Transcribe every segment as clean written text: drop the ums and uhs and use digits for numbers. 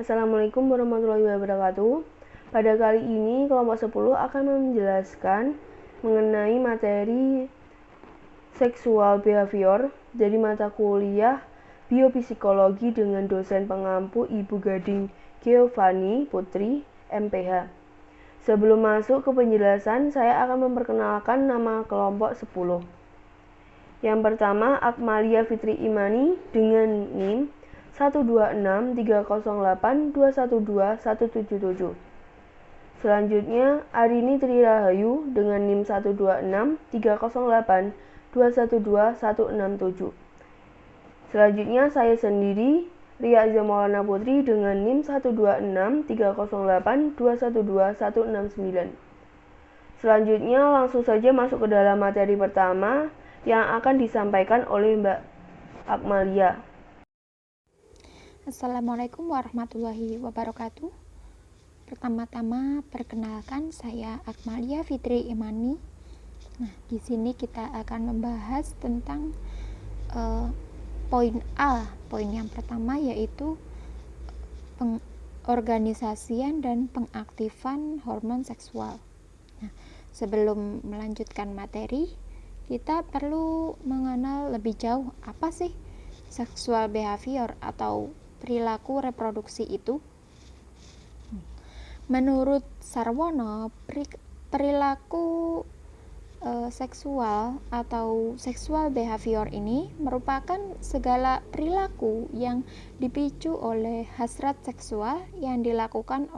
Assalamualaikum warahmatullahi wabarakatuh. Pada kali ini kelompok 10 akan menjelaskan mengenai materi seksual behavior dari mata kuliah biopsikologi dengan dosen pengampu Ibu Gading Giovanni Putri, MPH. Sebelum masuk ke penjelasan, saya akan memperkenalkan nama kelompok 10. Yang pertama, Akmalia Fitri Imani dengan NIM 12630821217. Selanjutnya, Arini Trirahayu dengan NIM 12630821217. Selanjutnya, saya sendiri, Ria Azza Maulana Putri dengan NIM 1263082121769. Selanjutnya, langsung saja masuk ke dalam materi pertama yang akan disampaikan oleh Mbak Akmalia. Assalamualaikum warahmatullahi wabarakatuh. Pertama-tama perkenalkan saya Akmalia Fitri Imani. Nah, di sini kita akan membahas tentang poin A. Poin yang pertama yaitu pengorganisasian dan pengaktifan hormon seksual. Nah, sebelum melanjutkan materi, kita perlu mengenal lebih jauh apa sih sexual behavior atau perilaku reproduksi itu. Menurut Sarwono, perilaku seksual atau sexual behavior ini merupakan segala perilaku yang dipicu oleh hasrat seksual yang dilakukan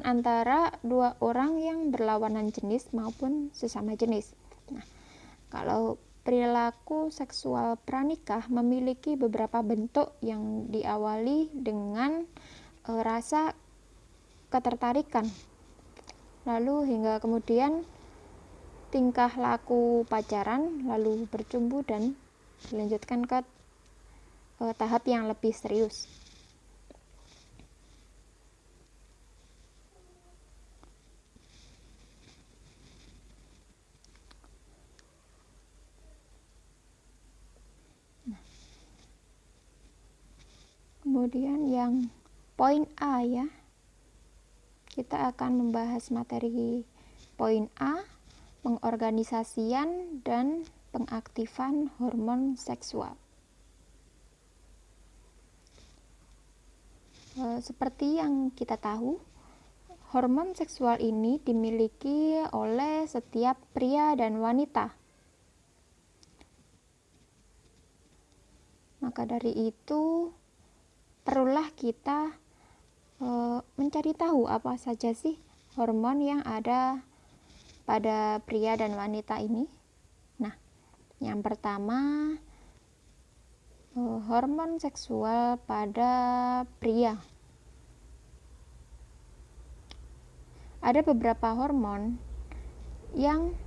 antara dua orang yang berlawanan jenis maupun sesama jenis. Nah, kalau perilaku seksual pranikah memiliki beberapa bentuk yang diawali dengan rasa ketertarikan, lalu hingga kemudian tingkah laku pacaran, lalu bercumbu dan dilanjutkan ke tahap yang lebih serius. Kemudian yang poin A ya, kita akan membahas materi poin A, pengorganisasian dan pengaktifan hormon seksual. Seperti yang kita tahu, hormon seksual ini dimiliki oleh setiap pria dan wanita. Maka dari itu, perlulah kita mencari tahu apa saja sih hormon yang ada pada pria dan wanita ini. Nah, yang pertama, hormon seksual pada pria. Ada beberapa hormon yang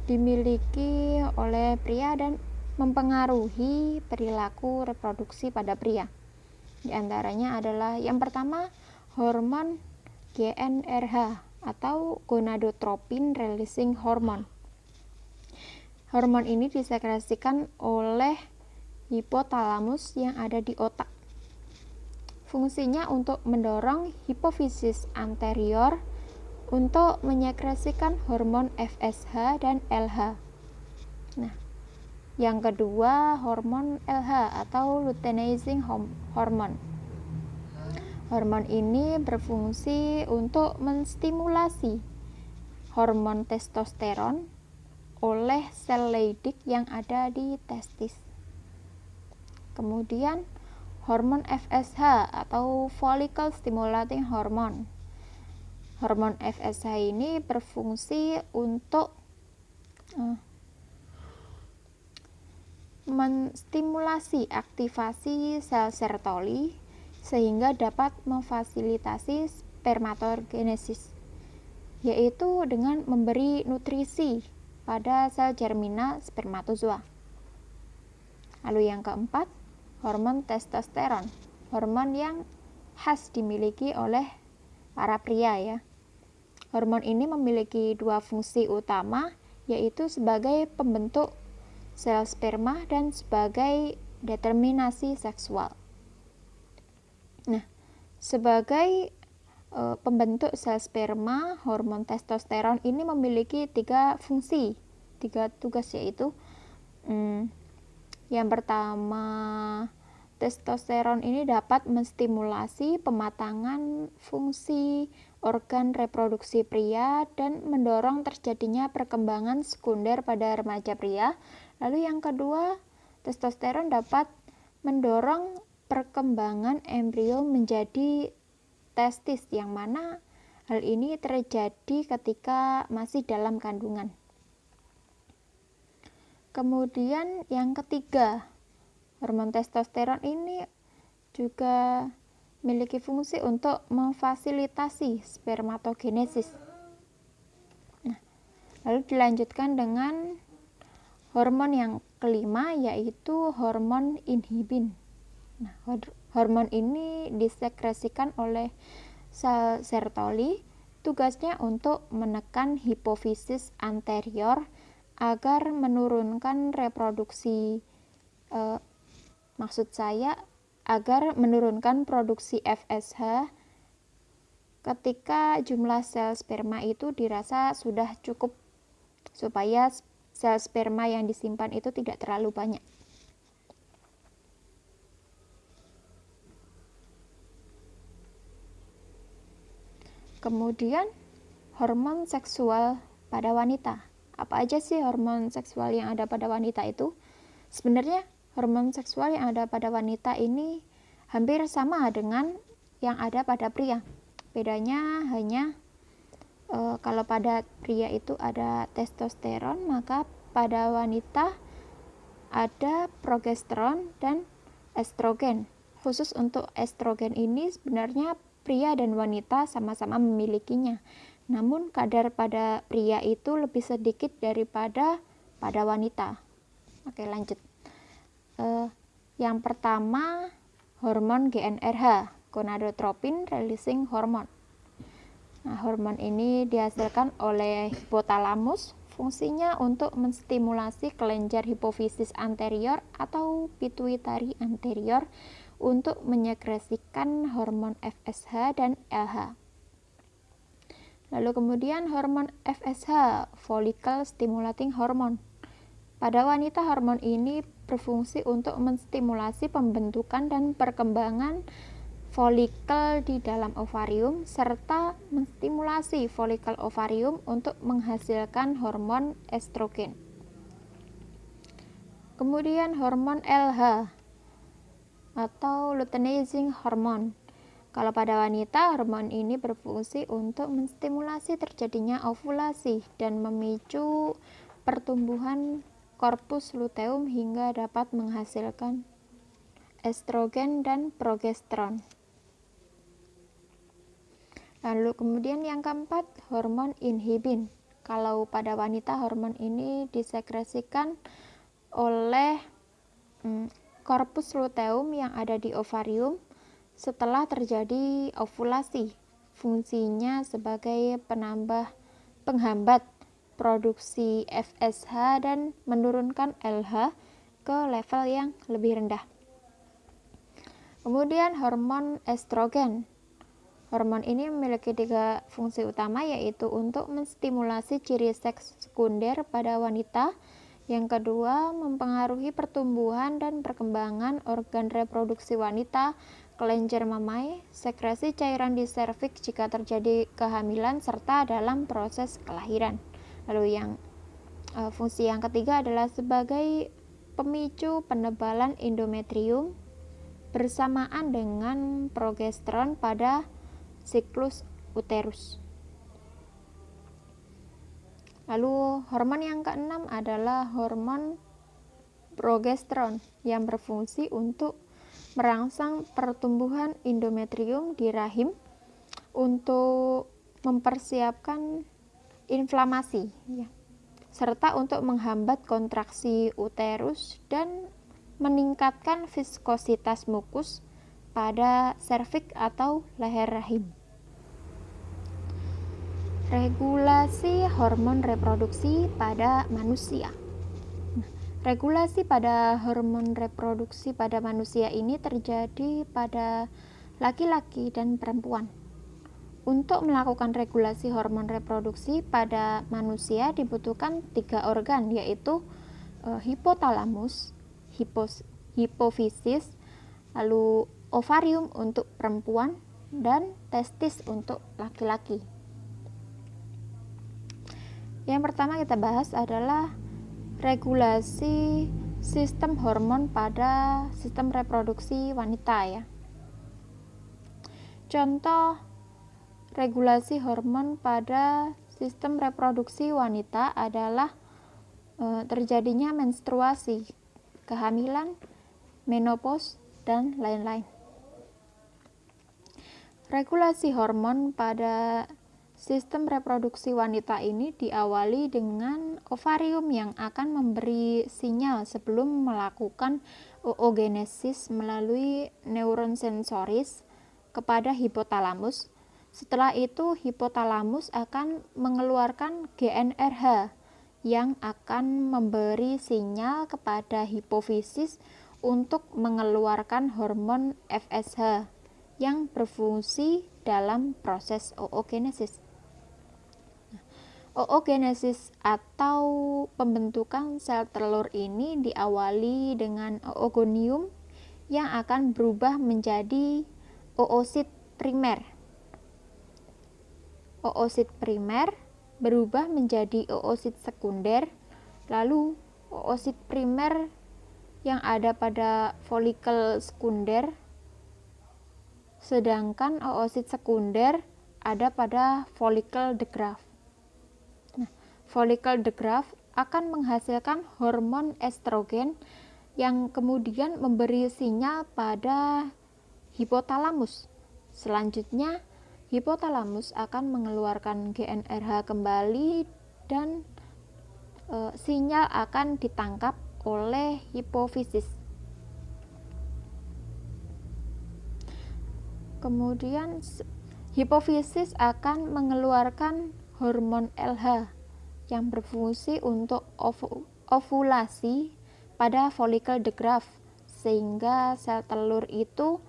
dimiliki oleh pria dan mempengaruhi perilaku reproduksi pada pria. Di antaranya adalah yang pertama, hormon GnRH atau gonadotropin releasing hormone. Hormon ini disekresikan oleh hipotalamus yang ada di otak. Fungsinya untuk mendorong hipofisis anterior untuk menyekresikan hormon FSH dan LH. Nah, yang kedua, hormon LH atau luteinizing hormone. Hormon ini berfungsi untuk menstimulasi hormon testosteron oleh sel Leydig yang ada di testis. Kemudian, hormon FSH atau follicle stimulating hormone. Hormon FSH ini berfungsi untuk menstimulasi aktivasi sel Sertoli sehingga dapat memfasilitasi spermatogenesis, yaitu dengan memberi nutrisi pada sel germinal spermatozoa. Lalu yang keempat, hormon testosteron, hormon yang khas dimiliki oleh para pria ya. Hormon ini memiliki dua fungsi utama, yaitu sebagai pembentuk sel sperma dan sebagai determinasi seksual. Nah, sebagai pembentuk sel sperma, hormon testosteron ini memiliki 3 tugas, yaitu yang pertama, testosteron ini dapat menstimulasi pematangan fungsi organ reproduksi pria dan mendorong terjadinya perkembangan sekunder pada remaja pria. Lalu yang kedua, testosteron dapat mendorong perkembangan embrio menjadi testis, yang mana hal ini terjadi ketika masih dalam kandungan. Kemudian yang ketiga, hormon testosteron ini juga memiliki fungsi untuk memfasilitasi spermatogenesis. Nah, lalu dilanjutkan dengan hormon yang kelima, yaitu hormon inhibin. Nah, hormon ini disekresikan oleh sel Sertoli. Tugasnya untuk menekan hipofisis anterior agar menurunkan reproduksi, agar menurunkan produksi FSH ketika jumlah sel sperma itu dirasa sudah cukup, supaya sel sperma yang disimpan itu tidak terlalu banyak. Kemudian hormon seksual pada wanita. Apa aja sih hormon seksual yang ada pada wanita itu? Sebenarnya hormon seksual yang ada pada wanita ini hampir sama dengan yang ada pada pria. Bedanya hanya kalau pada pria itu ada testosteron, maka pada wanita ada progesteron dan estrogen. Khusus untuk estrogen ini sebenarnya pria dan wanita sama-sama memilikinya. Namun kadar pada pria itu lebih sedikit daripada pada wanita. Oke, lanjut. Yang pertama, hormon GnRH, gonadotropin releasing hormone. Nah, hormon ini dihasilkan oleh hipotalamus. Fungsinya untuk menstimulasi kelenjar hipofisis anterior atau pituitari anterior untuk menyekresikan hormon FSH dan LH. Lalu kemudian hormon FSH, follicle stimulating hormone. Pada wanita, hormon ini berfungsi untuk menstimulasi pembentukan dan perkembangan folikel di dalam ovarium, serta menstimulasi folikel ovarium untuk menghasilkan hormon estrogen. Kemudian hormon LH atau luteinizing hormone. Kalau pada wanita, hormon ini berfungsi untuk menstimulasi terjadinya ovulasi dan memicu pertumbuhan korpus luteum hingga dapat menghasilkan estrogen dan progesteron. Lalu kemudian yang keempat, hormon inhibin. Kalau pada wanita, hormon ini disekresikan oleh korpus luteum yang ada di ovarium setelah terjadi ovulasi. Fungsinya sebagai penghambat produksi FSH dan menurunkan LH ke level yang lebih rendah. Kemudian hormon estrogen. Hormon ini memiliki 3 fungsi utama, yaitu untuk menstimulasi ciri seks sekunder pada wanita. Yang kedua, mempengaruhi pertumbuhan dan perkembangan organ reproduksi wanita, kelenjar mamai, sekresi cairan di serviks jika terjadi kehamilan, serta dalam proses kelahiran. Lalu fungsi yang ketiga adalah sebagai pemicu penebalan endometrium bersamaan dengan progesteron pada siklus uterus. Lalu hormon yang keenam adalah hormon progesteron yang berfungsi untuk merangsang pertumbuhan endometrium di rahim untuk mempersiapkan inflamasi, serta untuk menghambat kontraksi uterus dan meningkatkan viskositas mukus pada serviks atau leher rahim. Regulasi hormon reproduksi pada manusia. Regulasi pada hormon reproduksi pada manusia ini terjadi pada laki-laki dan perempuan. Untuk melakukan regulasi hormon reproduksi pada manusia dibutuhkan 3 organ, yaitu hipotalamus, hipofisis, lalu ovarium untuk perempuan, dan testis untuk laki-laki. Yang pertama kita bahas adalah regulasi sistem hormon pada sistem reproduksi wanita ya. Contoh regulasi hormon pada sistem reproduksi wanita adalah terjadinya menstruasi, kehamilan, menopause, dan lain-lain. Regulasi hormon pada sistem reproduksi wanita ini diawali dengan ovarium yang akan memberi sinyal sebelum melakukan oogenesis melalui neuron sensoris kepada hipotalamus. Setelah itu hipotalamus akan mengeluarkan GnRH yang akan memberi sinyal kepada hipofisis untuk mengeluarkan hormon FSH yang berfungsi dalam proses oogenesis. Oogenesis atau pembentukan sel telur ini diawali dengan oogonium yang akan berubah menjadi oosit primer. Oosit primer berubah menjadi oosit sekunder, lalu oosit primer yang ada pada folikel sekunder, sedangkan oosit sekunder ada pada folikel de Graaff. Folikel de Graaff akan menghasilkan hormon estrogen yang kemudian memberi sinyal pada hipotalamus. Selanjutnya, hipotalamus akan mengeluarkan GnRH kembali dan sinyal akan ditangkap oleh hipofisis. Kemudian hipofisis akan mengeluarkan hormon LH yang berfungsi untuk ovulasi pada folikel de Graaff, sehingga sel telur itu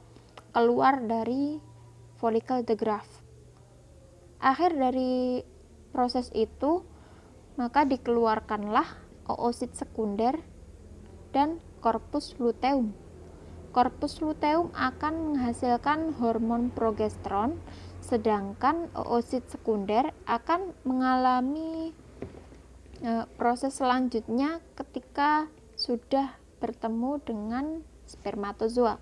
keluar dari folikel de Graaff. Akhir dari proses itu, maka dikeluarkanlah oosit sekunder dan corpus luteum. Corpus luteum akan menghasilkan hormon progesteron, sedangkan oosit sekunder akan mengalami proses selanjutnya ketika sudah bertemu dengan spermatozoa.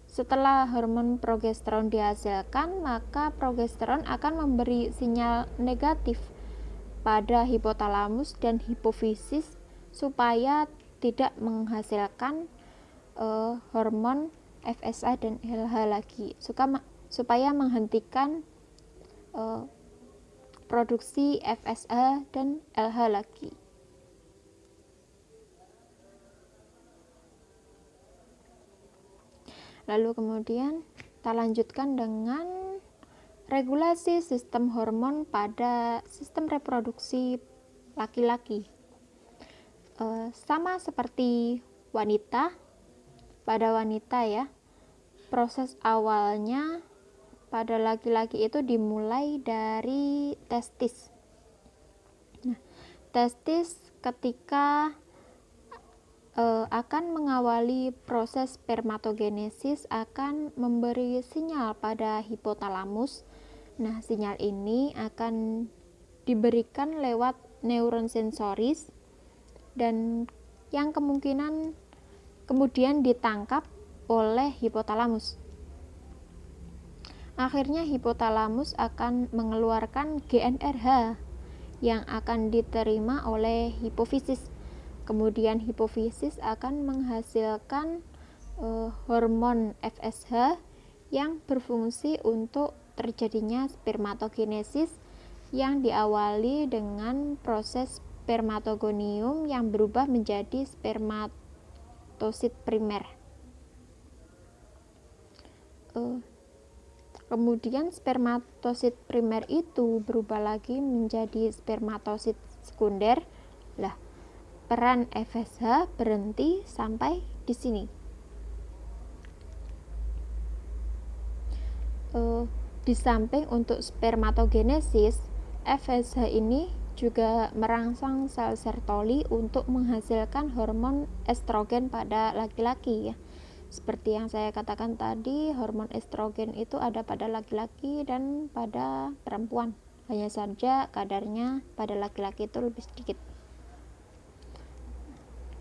Setelah hormon progesteron dihasilkan, maka progesteron akan memberi sinyal negatif pada hipotalamus dan hipofisis supaya tidak menghasilkan hormon FSH dan LH lagi, supaya menghentikan produksi FSH dan LH lagi. Lalu kemudian kita lanjutkan dengan regulasi sistem hormon pada sistem reproduksi laki-laki. Sama seperti wanita, pada wanita ya, proses awalnya pada laki-laki itu dimulai dari testis. Nah, testis ketika akan mengawali proses spermatogenesis akan memberi sinyal pada hipotalamus. Nah, sinyal ini akan diberikan lewat neuron sensoris dan yang kemungkinan kemudian ditangkap oleh hipotalamus. Akhirnya hipotalamus akan mengeluarkan GnRH yang akan diterima oleh hipofisis. Kemudian hipofisis akan menghasilkan hormon FSH yang berfungsi untuk terjadinya spermatogenesis yang diawali dengan proses spermatogonium yang berubah menjadi spermatosit primer. Kemudian spermatosit primer itu berubah lagi menjadi spermatosit sekunder. Lah, peran FSH berhenti sampai di sini. di samping untuk spermatogenesis, FSH ini juga merangsang sel Sertoli untuk menghasilkan hormon estrogen pada laki-laki ya. Seperti yang saya katakan tadi, hormon estrogen itu ada pada laki-laki dan pada perempuan. Hanya saja kadarnya pada laki-laki itu lebih sedikit.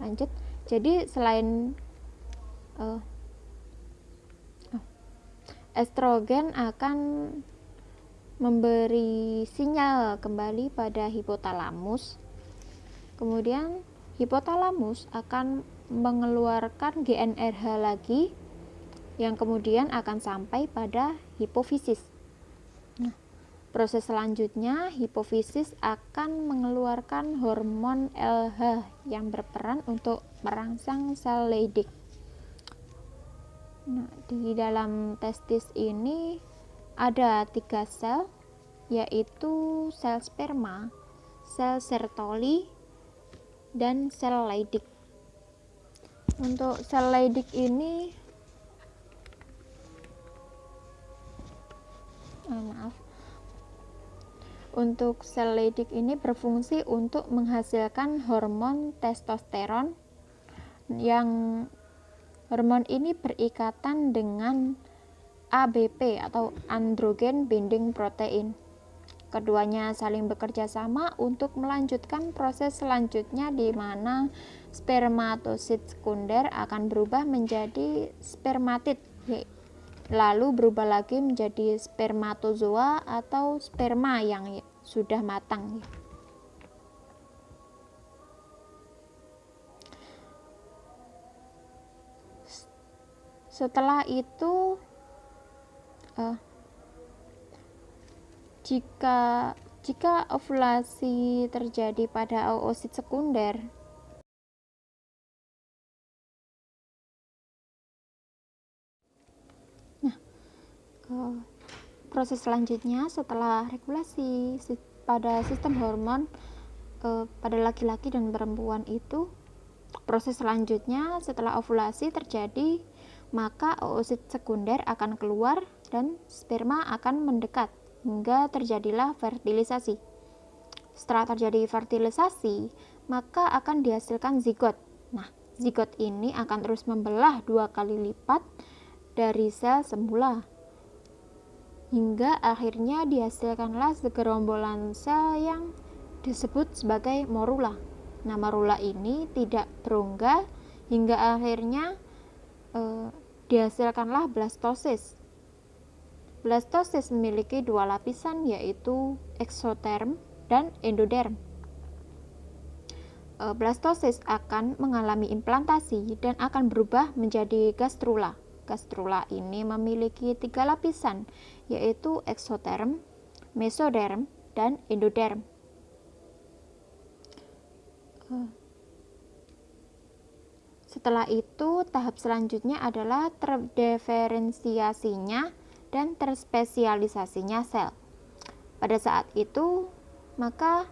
Lanjut. Jadi selain estrogen akan memberi sinyal kembali pada hipotalamus. Kemudian hipotalamus akan mengeluarkan GnRH lagi yang kemudian akan sampai pada hipofisis. Nah, proses selanjutnya hipofisis akan mengeluarkan hormon LH yang berperan untuk merangsang sel Leydig. Nah, di dalam testis ini ada 3 sel, yaitu sel sperma, sel Sertoli, dan sel Leydig. Untuk sel Leydig ini Untuk sel Leydig ini berfungsi untuk menghasilkan hormon testosteron yang hormon ini berikatan dengan ABP atau androgen binding protein. Keduanya saling bekerja sama untuk melanjutkan proses selanjutnya di mana spermatosit sekunder akan berubah menjadi spermatid, lalu berubah lagi menjadi spermatozoa atau sperma yang sudah matang. Setelah itu jika ovulasi terjadi pada oosit sekunder, proses selanjutnya setelah regulasi pada sistem hormon pada laki-laki dan perempuan itu, proses selanjutnya setelah ovulasi terjadi, maka oosit sekunder akan keluar dan sperma akan mendekat hingga terjadilah fertilisasi. Setelah terjadi fertilisasi, maka akan dihasilkan zigot. Nah, zigot ini akan terus membelah 2 kali lipat dari sel semula, hingga akhirnya dihasilkanlah segerombolan sel yang disebut sebagai morula. Nah, morula ini tidak berongga hingga akhirnya dihasilkanlah blastosis. Blastosis memiliki 2 lapisan, yaitu eksoderm dan endoderm. Blastosis akan mengalami implantasi dan akan berubah menjadi gastrula. Gastrula ini memiliki 3 lapisan, yaitu eksoderm, mesoderm, dan endoderm. Setelah itu, tahap selanjutnya adalah terdiferensiasinya dan terspesialisasinya sel. Pada saat itu, maka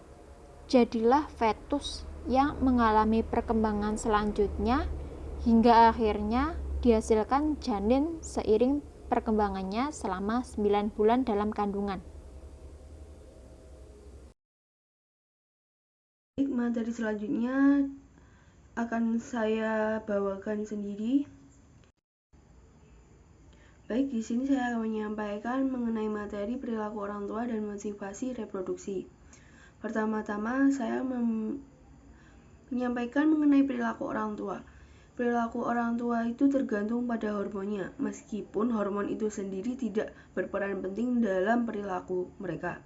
jadilah fetus yang mengalami perkembangan selanjutnya hingga akhirnya dihasilkan janin seiring perkembangannya selama 9 bulan dalam kandungan. Materi selanjutnya akan saya bawakan sendiri. Baik, di sini saya akan menyampaikan mengenai materi perilaku orang tua dan motivasi reproduksi. Pertama-tama saya menyampaikan mengenai perilaku orang tua. Perilaku orang tua itu tergantung pada hormonnya, meskipun hormon itu sendiri tidak berperan penting dalam perilaku mereka.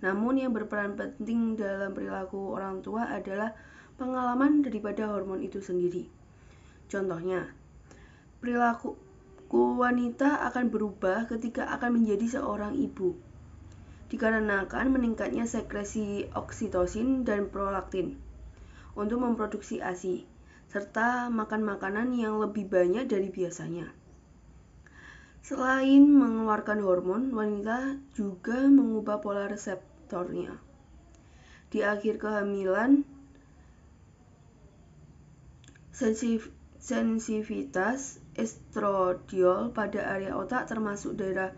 Namun yang berperan penting dalam perilaku orang tua adalah pengalaman daripada hormon itu sendiri. Contohnya, perilaku wanita akan berubah ketika akan menjadi seorang ibu, dikarenakan meningkatnya sekresi oksitosin dan prolaktin untuk memproduksi ASI, serta makan makanan yang lebih banyak dari biasanya. Selain mengeluarkan hormon, wanita juga mengubah pola reseptornya. Di akhir kehamilan, sensitivitas estradiol pada area otak termasuk daerah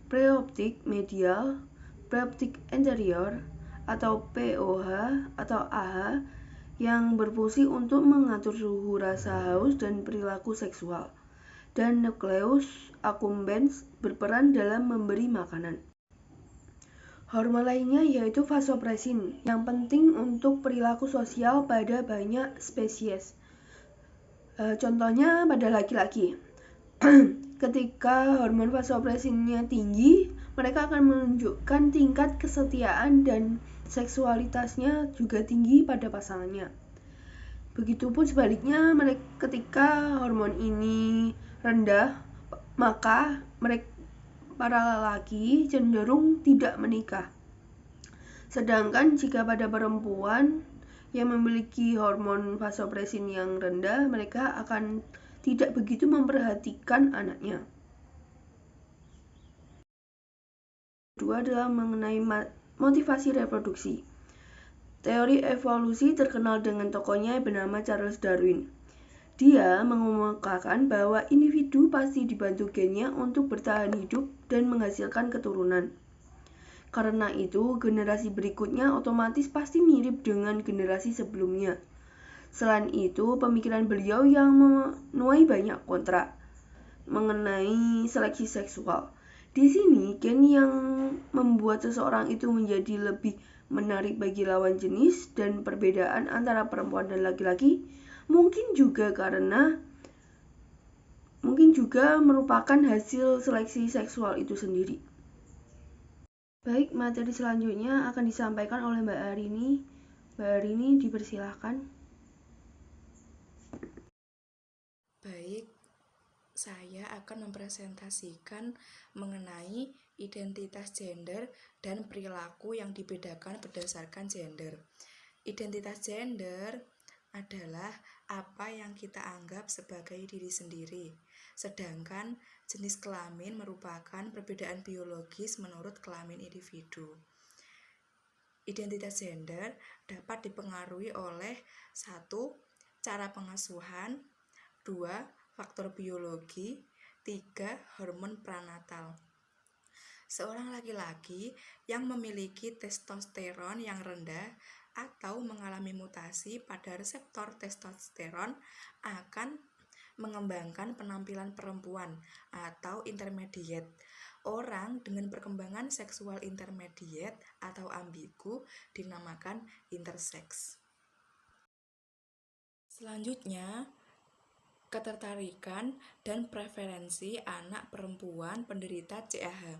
preoptik medial, preoptik anterior, atau POH atau AH yang berfungsi untuk mengatur suhu rasa haus dan perilaku seksual, dan nucleus accumbens berperan dalam memberi makanan. Hormon lainnya yaitu vasopresin yang penting untuk perilaku sosial pada banyak spesies. Contohnya pada laki-laki. Ketika hormon vasopresinnya tinggi, mereka akan menunjukkan tingkat kesetiaan dan seksualitasnya juga tinggi pada pasangannya. Begitupun sebaliknya, ketika hormon ini rendah, maka para lelaki cenderung tidak menikah. Sedangkan jika pada perempuan yang memiliki hormon vasopresin yang rendah, mereka akan tidak begitu memperhatikan anaknya. Kedua adalah mengenai motivasi reproduksi. Teori evolusi terkenal dengan tokohnya bernama Charles Darwin. Dia mengemukakan bahwa individu pasti dibantu gennya untuk bertahan hidup dan menghasilkan keturunan. Karena itu, generasi berikutnya otomatis pasti mirip dengan generasi sebelumnya. Selain itu, pemikiran beliau yang menuai banyak kontra mengenai seleksi seksual. Di sini, gen yang membuat seseorang itu menjadi lebih menarik bagi lawan jenis dan perbedaan antara perempuan dan laki-laki mungkin juga merupakan hasil seleksi seksual itu sendiri. Baik, materi selanjutnya akan disampaikan oleh Mbak Arini. Mbak Arini, dipersilahkan. Baik, saya akan mempresentasikan mengenai identitas gender dan perilaku yang dibedakan berdasarkan gender. Identitas gender adalah apa yang kita anggap sebagai diri sendiri, sedangkan jenis kelamin merupakan perbedaan biologis menurut kelamin individu. Identitas gender dapat dipengaruhi oleh 1. Cara pengasuhan, 2. Faktor biologi, 3. Hormon prenatal. Seorang laki-laki yang memiliki testosteron yang rendah atau mengalami mutasi pada reseptor testosteron akan mengembangkan penampilan perempuan atau intermediate. Orang dengan perkembangan seksual intermediate atau ambigu dinamakan intersex. Selanjutnya, ketertarikan dan preferensi anak perempuan penderita CAH.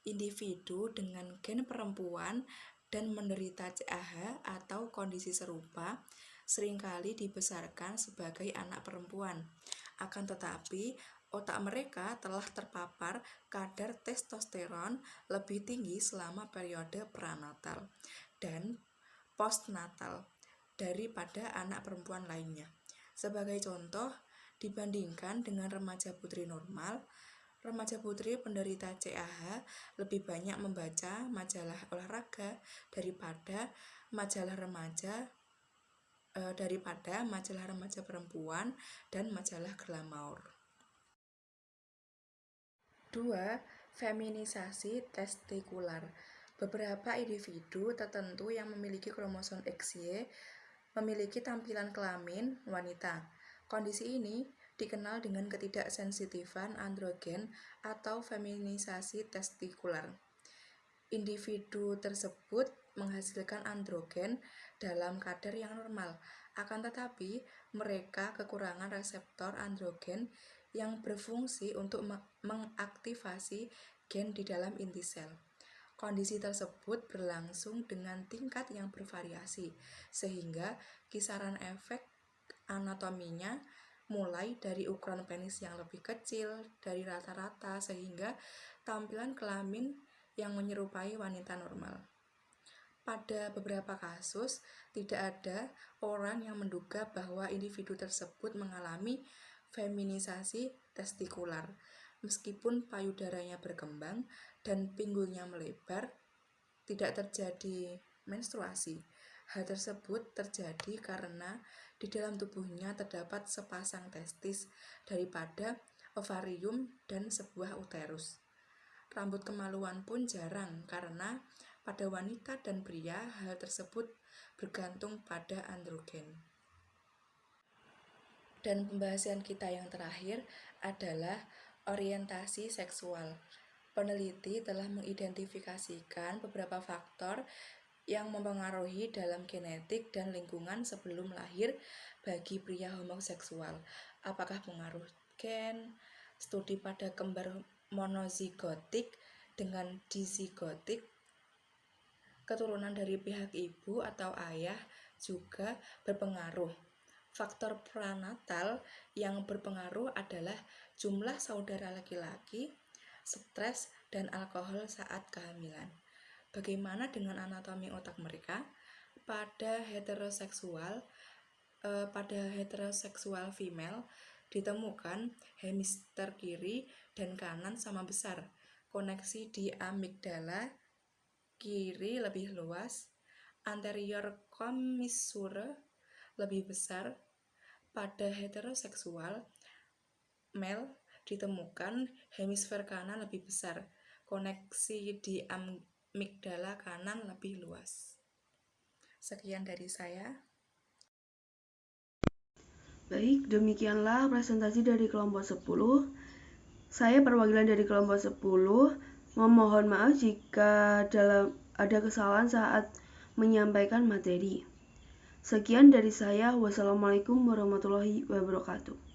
Individu dengan gen perempuan dan menderita CAH atau kondisi serupa seringkali dibesarkan sebagai anak perempuan. Akan tetapi, otak mereka telah terpapar kadar testosteron lebih tinggi selama periode prenatal dan postnatal daripada anak perempuan lainnya. Sebagai contoh, dibandingkan dengan remaja putri normal, remaja putri penderita CAH lebih banyak membaca majalah olahraga daripada majalah remaja perempuan dan majalah glamour. 2. Feminisasi testikular. Beberapa individu tertentu yang memiliki kromosom XY memiliki tampilan kelamin wanita. Kondisi ini dikenal dengan ketidaksensitifan androgen atau feminisasi testikular. Individu tersebut menghasilkan androgen dalam kadar yang normal, akan tetapi mereka kekurangan reseptor androgen yang berfungsi untuk mengaktifasi gen di dalam inti sel. Kondisi tersebut berlangsung dengan tingkat yang bervariasi, sehingga kisaran efek anatominya mulai dari ukuran penis yang lebih kecil dari rata-rata sehingga tampilan kelamin yang menyerupai wanita normal. Pada beberapa kasus, tidak ada orang yang menduga bahwa individu tersebut mengalami feminisasi testikular. Meskipun payudaranya berkembang dan pinggulnya melebar, tidak terjadi menstruasi. Hal tersebut terjadi karena di dalam tubuhnya terdapat sepasang testis daripada ovarium dan sebuah uterus. Rambut kemaluan pun jarang karena pada wanita dan pria hal tersebut bergantung pada androgen. Dan pembahasan kita yang terakhir adalah orientasi seksual. Peneliti telah mengidentifikasikan beberapa faktor yang mempengaruhi dalam genetik dan lingkungan sebelum lahir bagi pria homoseksual. Apakah pengaruh gen, studi pada kembar monozigotik dengan dizigotik, keturunan dari pihak ibu atau ayah juga berpengaruh. Faktor prenatal yang berpengaruh adalah jumlah saudara laki-laki, stres, dan alkohol saat kehamilan. Bagaimana dengan anatomi otak mereka? Pada heteroseksual female ditemukan hemisfer kiri dan kanan sama besar. Koneksi di amigdala kiri lebih luas, anterior commissure lebih besar. Pada heteroseksual male ditemukan hemisfer kanan lebih besar, koneksi di amigdala kanan lebih luas. Sekian dari saya. Baik, demikianlah presentasi dari kelompok 10. Saya perwakilan dari kelompok 10. Memohon maaf jika ada kesalahan saat menyampaikan materi. Sekian dari saya. Wassalamualaikum warahmatullahi wabarakatuh.